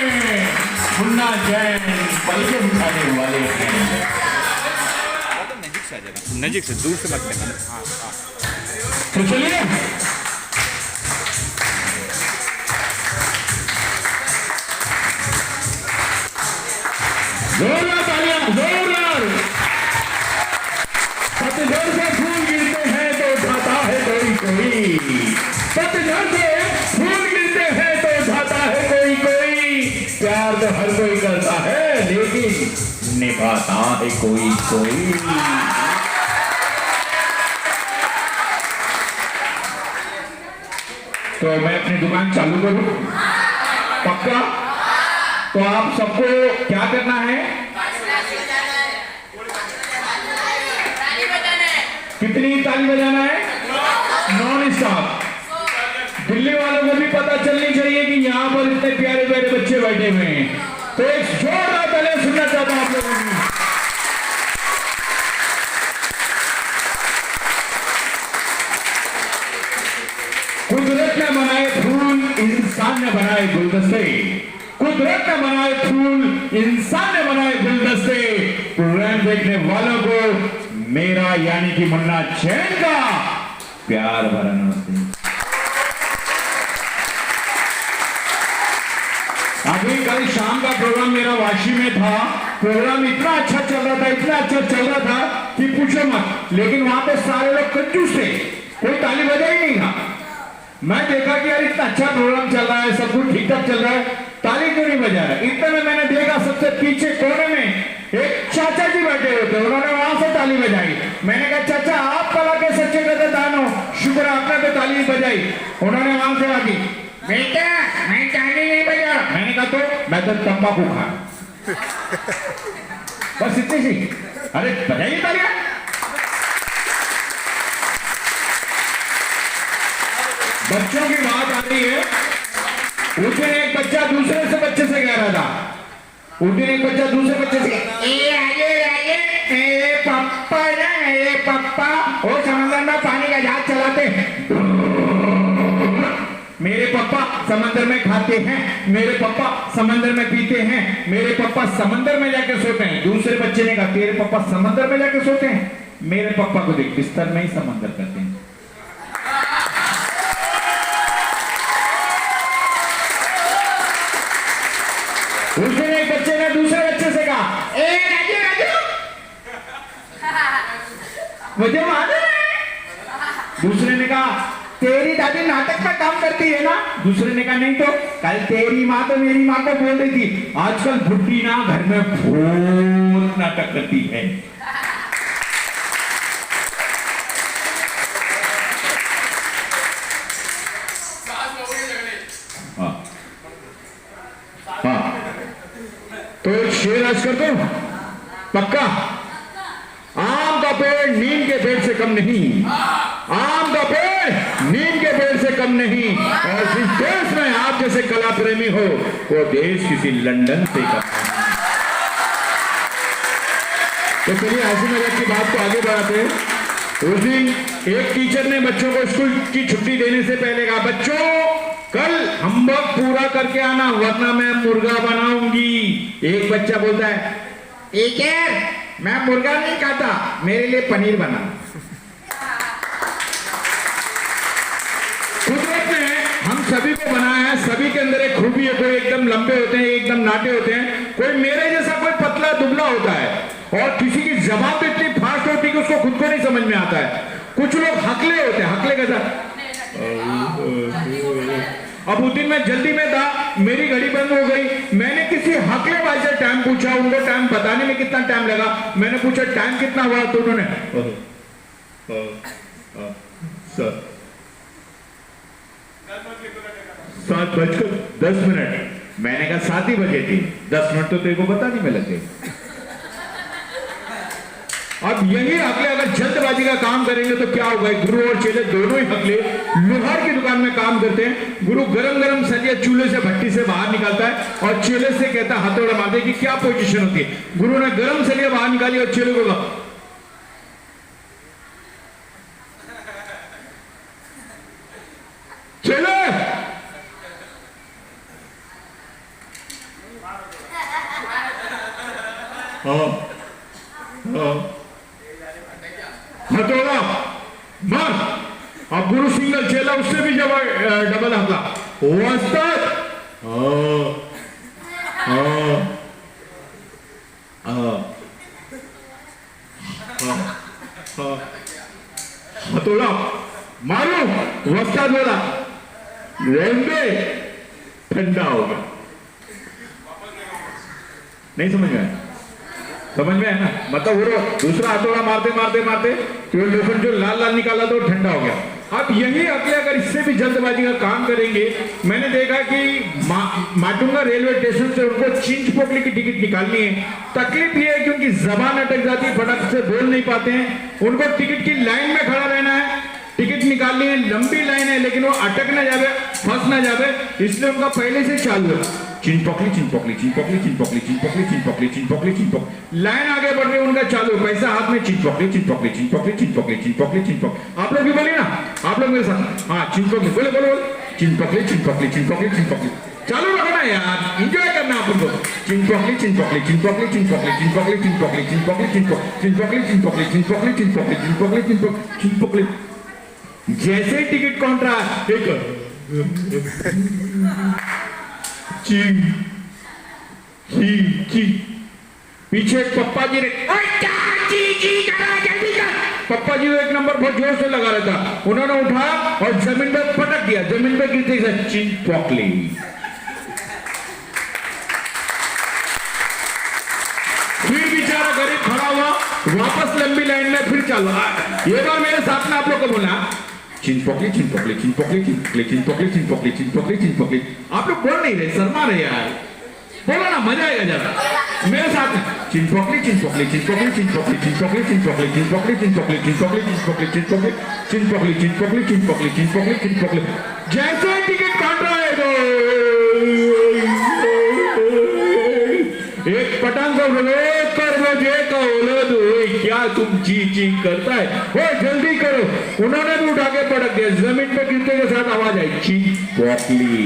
मुन्ना जैन पलके उठाने वाले हैं। नजीक से आ जाना, नजीक से, दूर से मत लेना। हाँ हाँ, तो चलिए जोरदार तालियां, जोरदार। पतझड़ से फूल गिरते हैं तो उठाता है कोई कोई, पतझड़ से फूल गिरते हैं तो उठाता है कोई कोई। प्यार तो हर कोई करता है लेकिन निभाता है कोई कोई। तो मैं अपनी दुकान चालू करूं? पक्का? तो आप सबको क्या करना है? कितनी ताली बजाना है? Non stop. दिल्ली वालों को भी पता चलनी चाहिए कि यहाँ पर इतने प्यारे प्यारे बच्चे बैठे हुए हैं। तो एक जोरदार तालियां सुनना चाहता हूं आप लोगों की। कुदरत ने बनाए फूल, इंसान ने बनाए गुलदस्ते। कुदरत ने बनाए फूल, इंसान ने बनाए गुलदस्ते। प्रोग्राम देखने वालों को मेरा यानी कि मुन्ना जैन का प्यार भरा नमस्ते। अभी कल शाम का प्रोग्राम मेरा वाशी में था। प्रोग्राम इतना अच्छा चल रहा था, इतना अच्छा चल रहा था कि पूछो मत। लेकिन वहां पे सारे लोग कंजूस थे, कोई ताली बजा ही नहीं था। मैं देखा कि यार इतना अच्छा प्रोग्राम चल रहा है, सब कुछ ठीक ठाक चल रहा है, ताली क्यों नहीं बजा रहा है? इतने में मैंने देखा सबसे पीछे कोने में एक चाचा जी बैठे हुए थे, उन्होंने वहां से ताली बजाई। मैंने कहा चाचा आप कला के सच्चे कदरदान हो, शुक्र आपने तो ताली बजाई। उन्होंने वहां से आगे बेटा मैं ताली नहीं बजा। मैंने कहा तो मैं तो तंबाकू खा। बस इतनी सी। अरे बजाइए तालियां। बच्चों की बात आ रही है। उस दिन एक बच्चा दूसरे से बच्चे से कह रहा था, उस दिन एक बच्चा दूसरे बच्चे से ए पापा ना, ए पापा वो समंदर में पानी का जहाज चलाते हैं, मेरे पापा समंदर में खाते हैं, मेरे पापा समंदर में पीते हैं, मेरे पापा समंदर में जाके सोते हैं। दूसरे बच्चे ने कहा तेरे पापा समंदर में जाके सोते हैं, मेरे पापा को देख बिस्तर में ही समंदर करते हैं। उस दिन एक बच्चे ने दूसरे बच्चे से कहा ए राजू राजू मुझे मालूम है। दूसरे ने कहा तेरी दादी नाटक में काम करती है ना? दूसरे ने कहा नहीं तो। कल तेरी माँ तो मेरी माँ को बोल रही थी आजकल बुढ़ी ना घर में बहुत नाटक करती है। हाँ हाँ, तो एक शेर आज कर दो पक्का। आम का पेड़ नीम के पेड़ से कम नहीं, आम का पेड़ नीम के पेड़ से कम नहीं। और जिस देश में आप जैसे कला प्रेमी हो वो देश किसी लंदन से कम नहीं। तो चलिए हंसी मजाक की बात को आगे बढ़ाते हैं। उस दिन एक टीचर ने बच्चों को स्कूल की छुट्टी देने से पहले कहा बच्चों कल होमवर्क पूरा करके आना वरना मैं मुर्गा बनाऊंगी। एक बच्चा बोलता है टीचर मैं मुर्गा नहीं खाता, मेरे लिए पनीर बना। कुदरत ने हम सभी को बनाया है, सभी के अंदर एक खूबी है। कोई एकदम लंबे होते हैं, एकदम नाटे होते हैं, कोई मेरे जैसा कोई पतला दुबला होता है, और किसी की जबान तो इतनी फास्ट होती है कि उसको खुद को नहीं समझ में आता है। कुछ लोग हकले होते हैं, हकले कैसा। अब उस दिन मैं जल्दी में था, मेरी घड़ी बंद हो गई। मैंने किसी हकले भाई से टाइम पूछा, उनको टाइम बताने में कितना टाइम लगा। मैंने पूछा टाइम कितना हुआ, तो उन्होंने 7:10। मैंने कहा 7 ही बजे थी, 10 मिनट तो तेरे को बताने में लगे। अब यही हकले अगर जल्दबाजी का काम करेंगे तो क्या होगा? गुरु और चेले दोनों ही हकले लोहार की दुकान में काम करते हैं। गुरु गरम गरम सरिया चूल्हे से भट्टी से बाहर निकालता है और चेले से कहता है हथौड़ा मारते कि क्या पोजीशन होती है। गुरु ने गरम सरिया बाहर निकाली और चेले को कहा चलो हाँ हाँ हथौड़ा मार। अब गुरु सिंगल चेला उससे भी जब डबल हमला वस्ताद। हाँ हाँ हाँ हाँ हथौड़ा मारो। वस्ताद बोला रहने ठंडा होगा। नहीं समझ में आया? समझ में है ना? मतलब वो दूसरा हथौड़ा मारते मारते मारते तो लोखंड जो लाल लाल निकाला तो ठंडा हो गया। अब यही अगले अगर इससे भी जल्दबाजी का काम करेंगे, मैंने देखा कि माटुंगा रेलवे स्टेशन से उनको चिंच पोकली की टिकट निकालनी है। तकलीफ ये है कि उनकी जबान अटक जाती है, फटक से बोल नहीं पाते हैं। उनको टिकट की लाइन में खड़ा रहना है, टिकट निकालनी है, लंबी लाइन है, लेकिन वो अटक ना जावे, फंस ना जावे, इसलिए उनका पहले से चालू है चिन पकली चिन पकली चिन पकली चिन पकली चिन पकली चिन पकली चिन पकली चिन पकली। लाइन आगे बढ़ रही है, उनका चालू, पैसा हाथ में चिन पकली चिन पकली चिन पकली चिन पकली चिन पकली चिन पकली। आप लोग भी बोलिए ना, आप लोग मेरे साथ। हाँ चिन पकली बोले बोले बोले चिन पकली चिन पकली चिन पकली चिन पकली। चालू रखना यार, एंजॉय करना आप उनको। चिन पकली चिन पकली चिन पकली चिन पकली चिन पकली चिन पकली चिन पकली चिन पकली चिन पकली चिन पकली चिन पकली चिन पकली चिन पकली चिन पकली। जैसे ही टिकट काउंटर एक चिंग ची पीछे पप्पा जी ने पप्पा जी को एक नंबर बहुत जोर से लगा रहा था, उन्होंने उठाया और जमीन पे पटक दिया, जमीन पे गिरते ही चिन पकली। फिर बेचारा गरीब खड़ा हुआ, वापस लंबी लाइन में फिर चालू। ये बार मेरे साथ में आप लोग को बोला चिन पकली चिन पकली चिन पकली चिन पकली चिन पकली चिन पकली चिन पकली चिन पकली। आप लोग बोल नहीं रहे, शर्मा रहे यार, बोलो ना, मजा आएगा ज्यादा मेरे साथ में। चिन पकली चिन पकली चिन पकली चिन पकली चिन पकली चिन पकली चिन पकली चिन पकली चिन पकली चिन पकली चिन पकली चिन पकली चिन पकली चिन पकली चिन पकली चिन पकली। जैसे टिकट काट रहा है तो एक पठान को कर मुझे कहो दो, क्या तुम ची ची करता है, वो जल्दी करो। उन्होंने भी उठा के पटक दिया, जमीन पे गिरते के साथ आवाज आई चिन पकली।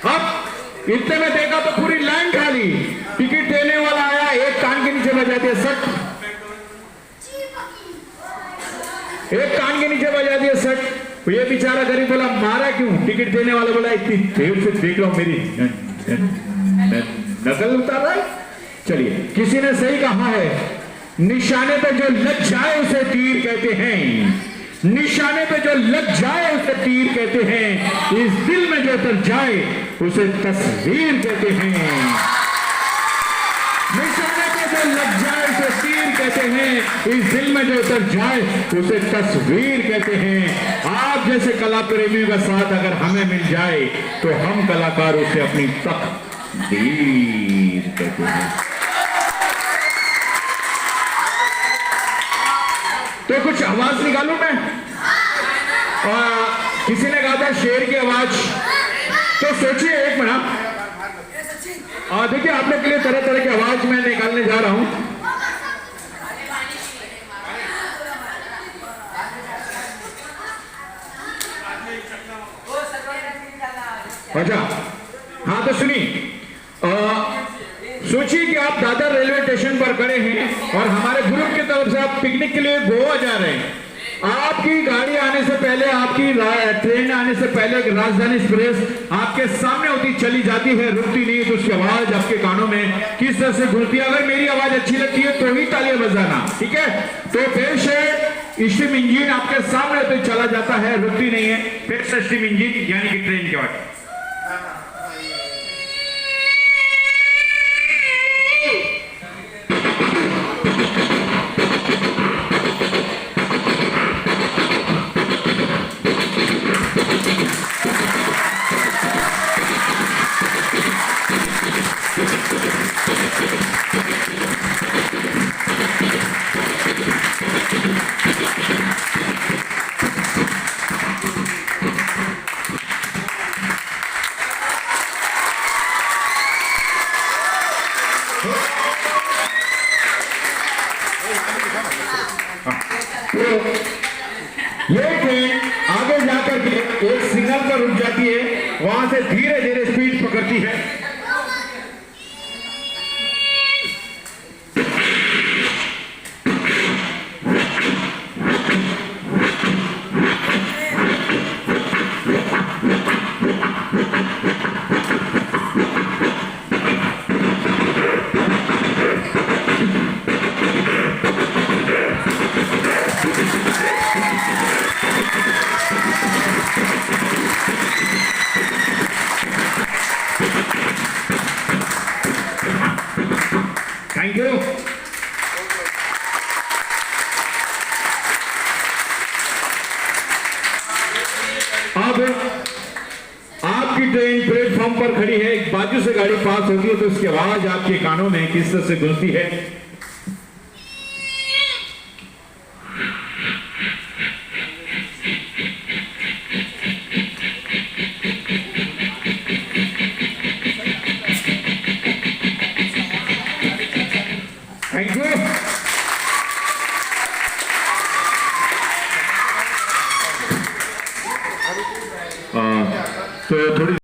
अब इतने में देखा तो पूरी लाइन खाली, टिकट देने वाला आया, एक कान के नीचे बजा दिया सट, एक कान के नीचे बजा दिया सट। ये बेचारा गरीब बोला मारा क्यों? टिकट देने वाला बोला इतनी देर से देख रहा हूं मेरी नकल उतार रहा है। चलिए, किसी ने सही कहा है, निशाने पे जो लग जाए उसे तीर कहते हैं, निशाने पे जो लग जाए उसे तीर कहते हैं, इस दिल में जो उतर जाए उसे तस्वीर कहते हैं। निशाने पे जो लग जाए उसे तीर कहते हैं, इस दिल में जो उतर जाए उसे तस्वीर कहते हैं। आप जैसे कला प्रेमियों का साथ अगर हमें मिल जाए तो हम कलाकारों से अपनी तकदीर कहते हैं। तो कुछ आवाज निकालू मैं? किसी ने कहा था शेर की आवाज, तो सोचिए एक मिनट। देखिए आप लोग के लिए तरह तरह की आवाज मैं निकालने जा रहा हूं। अच्छा हाँ, तो सुनिए, सोचिए कि आप दादर रेलवे स्टेशन पर खड़े हैं और हमारे ग्रुप की तरफ से आप पिकनिक के लिए गोवा जा रहे हैं। आपकी गाड़ी आने से पहले, आपकी ट्रेन आने से पहले राजधानी एक्सप्रेस आपके सामने होती चली जाती है, रुकती नहीं, तो उसकी आवाज आपके कानों में किस तरह से घुलती है। अगर मेरी आवाज अच्छी लगती है तो ही तालियां बजाना, ठीक है? तो पेश है स्टीम इंजन आपके सामने होते चला जाता है, रुकती नहीं है। फिर से स्टीम इंजन यानी कि ट्रेन की आवाज। ये ट्रेन आगे जाकर के एक सिग्नल पर रुक जाती है, वहां से धीरे धीरे स्पीड पकड़ती है। एक बाजू से गाड़ी पास होती है तो उसकी आवाज आपके कानों में किस तरह से गूंजती है। Thank you. तो थोड़ी